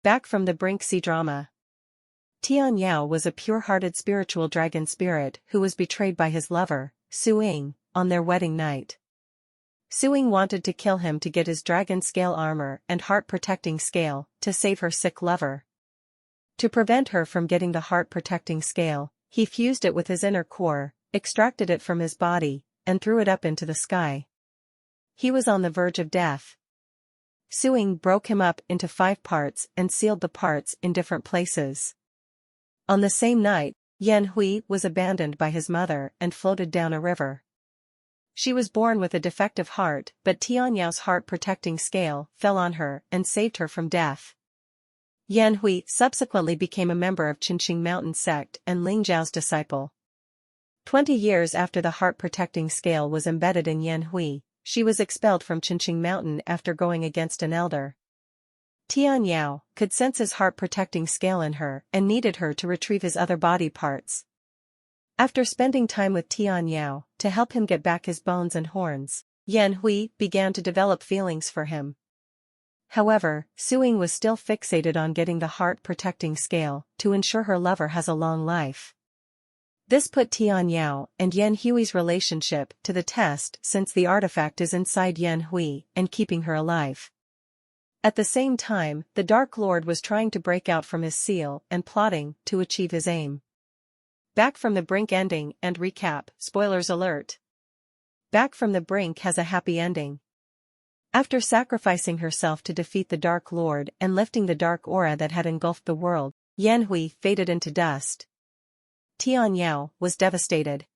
Back from the Brink C-drama. Tian Yao was a pure-hearted spiritual dragon spirit who was betrayed by his lover, Ying, on their wedding night. Ying wanted to kill him to get his dragon scale armor and heart-protecting scale to save her sick lover. To prevent her from getting the heart-protecting scale, he fused it with his inner core, extracted it from his body, and threw it up into the sky. He was on the verge of death. Ying broke him up into 5 parts and sealed the parts in different places. On the same night, Yan Hui was abandoned by his mother and floated down a river. She was born with a defective heart, but Tian Yao's heart-protecting scale fell on her and saved her from death. Yan Hui subsequently became a member of Qinqing Mountain sect and Ling Zhao's disciple. 20 years after the heart-protecting scale was embedded in Yan Hui, she was expelled from Qinqing Mountain after going against an elder. Tian Yao could sense his heart-protecting scale in her and needed her to retrieve his other body parts. After spending time with Tian Yao to help him get back his bones and horns, Yan Hui began to develop feelings for him. However, Ying was still fixated on getting the heart-protecting scale to ensure her lover has a long life. This put Tian Yao and Yan Hui's relationship to the test since the artifact is inside Yan Hui and keeping her alive. At the same time, the Dark Lord was trying to break out from his seal and plotting to achieve his aim. Back from the Brink ending and recap, spoilers alert. Back from the Brink has a happy ending. After sacrificing herself to defeat the Dark Lord and lifting the dark aura that had engulfed the world, Yan Hui faded into dust. Tian Yao was devastated.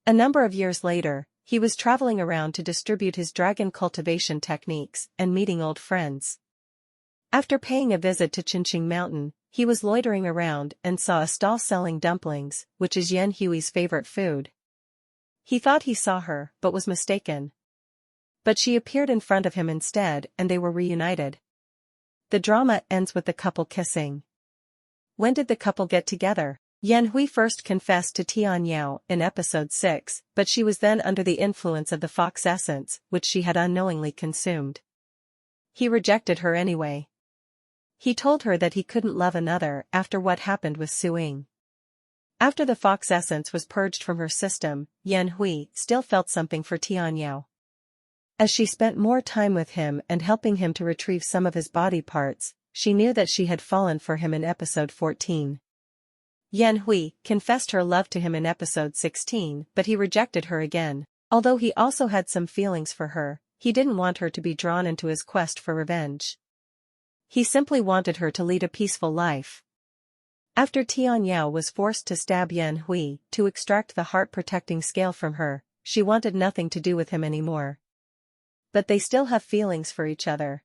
A number of years later, he was traveling around to distribute his dragon cultivation techniques and meeting old friends. After paying a visit to Qinqing Mountain, he was loitering around and saw a stall selling dumplings, which is Yan Hui's favorite food. He thought he saw her, but was mistaken. But she appeared in front of him instead and they were reunited. The drama ends with the couple kissing. When did the couple get together? Yan Hui first confessed to Tian Yao in episode 6, but she was then under the influence of the fox essence, which she had unknowingly consumed. He rejected her anyway. He told her that he couldn't love another after what happened with Ying. After the fox essence was purged from her system, Yan Hui still felt something for Tian Yao. As she spent more time with him and helping him to retrieve some of his body parts, she knew that she had fallen for him in episode 14. Yan Hui confessed her love to him in episode 16, but he rejected her again. Although he also had some feelings for her, he didn't want her to be drawn into his quest for revenge. He simply wanted her to lead a peaceful life. After Tian Yao was forced to stab Yan Hui to extract the heart-protecting scale from her, she wanted nothing to do with him anymore. But they still have feelings for each other.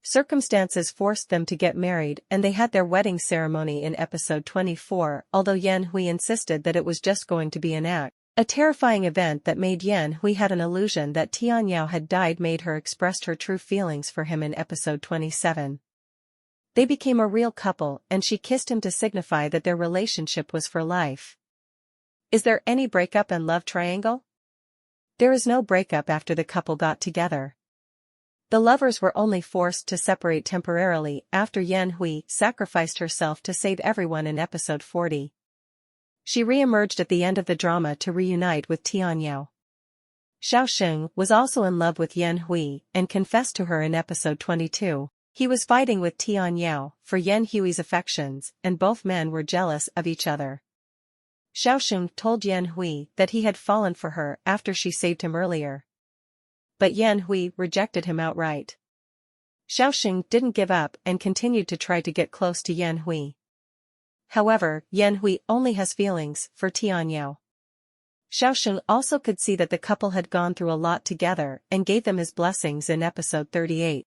Circumstances forced them to get married and they had their wedding ceremony in episode 24, although Yan Hui insisted that it was just going to be an act. A terrifying event that made Yan Hui had an illusion that Tian Yao had died made her express her true feelings for him in episode 27. They became a real couple and she kissed him to signify that their relationship was for life. Is there any breakup and love triangle? There is no breakup after the couple got together. The lovers were only forced to separate temporarily after Yan Hui sacrificed herself to save everyone in episode 40. She re-emerged at the end of the drama to reunite with Tian Yao. Xiaosheng was also in love with Yan Hui and confessed to her in episode 22. He was fighting with Tian Yao for Yan Hui's affections and both men were jealous of each other. Xiaosheng told Yan Hui that he had fallen for her after she saved him earlier. But Yan Hui rejected him outright. Xiaosheng didn't give up and continued to try to get close to Yan Hui. However, Yan Hui only has feelings for Tian Yao. Xiaosheng also could see that the couple had gone through a lot together and gave them his blessings in episode 38.